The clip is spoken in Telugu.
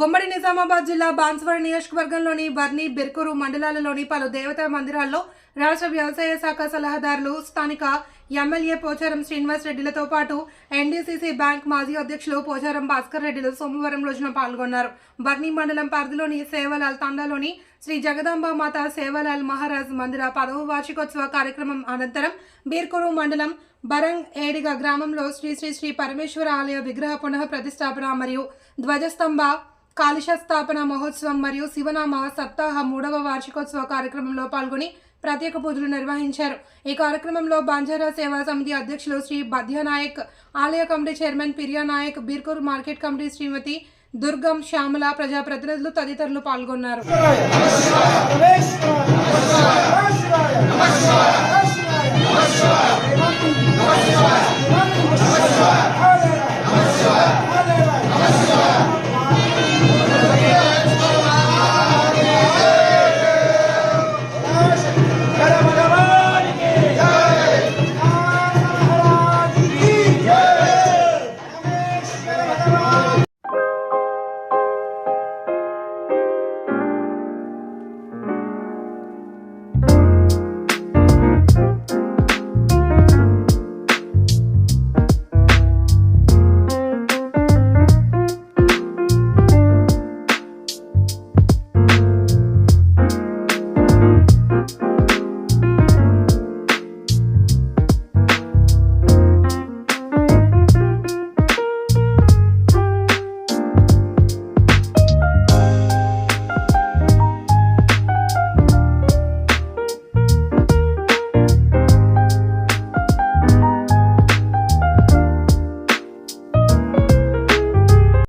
ఉమ్మడి నిజామాబాద్ జిల్లా బాన్సువాడ నియోజకవర్గంలోని బర్ని బిర్కూరు మండలాలలోని పలు దేవతా మందిరాల్లో రాష్ట్ర వ్యవసాయ శాఖ సలహాదారులు స్థానిక ఎమ్మెల్యే పోచారం శ్రీనివాస్ రెడ్డిలతో పాటు ఎన్డీసీసీ బ్యాంక్ మాజీ అధ్యక్షులు పోచారం భాస్కర్ రెడ్డిలు సోమవారం రోజున పాల్గొన్నారు. బర్ని మండలం పరిధిలోని సేవలాల్ తండాలోని శ్రీ జగదాంబ మాత సేవలాల్ మహారాజ్ మందిర 10వ వార్షికోత్సవ కార్యక్రమం అనంతరం బిర్కూరు మండలం బరంగ్ ఏడిగ గ్రామంలో శ్రీ శ్రీ శ్రీ పరమేశ్వర ఆలయ విగ్రహ పునః ప్రతిష్టాపన మరియు ధ్వజస్తంభ కాలుష్య స్థాపన మహోత్సవం మరియు శివనామ సప్తాహ 3వ వార్షికోత్సవ కార్యక్రమంలో పాల్గొని ప్రత్యేక పూజలు నిర్వహించారు. ఈ కార్యక్రమంలో బంజారా సేవా సమితి అధ్యక్షులు శ్రీ బద్యానాయక్, ఆలయ committee chairman Piriya Naik, Birkur market committee Shrimati Durgam Shyamala, ప్రజాప్రతినిధులు తదితరులు పాల్గొన్నారు.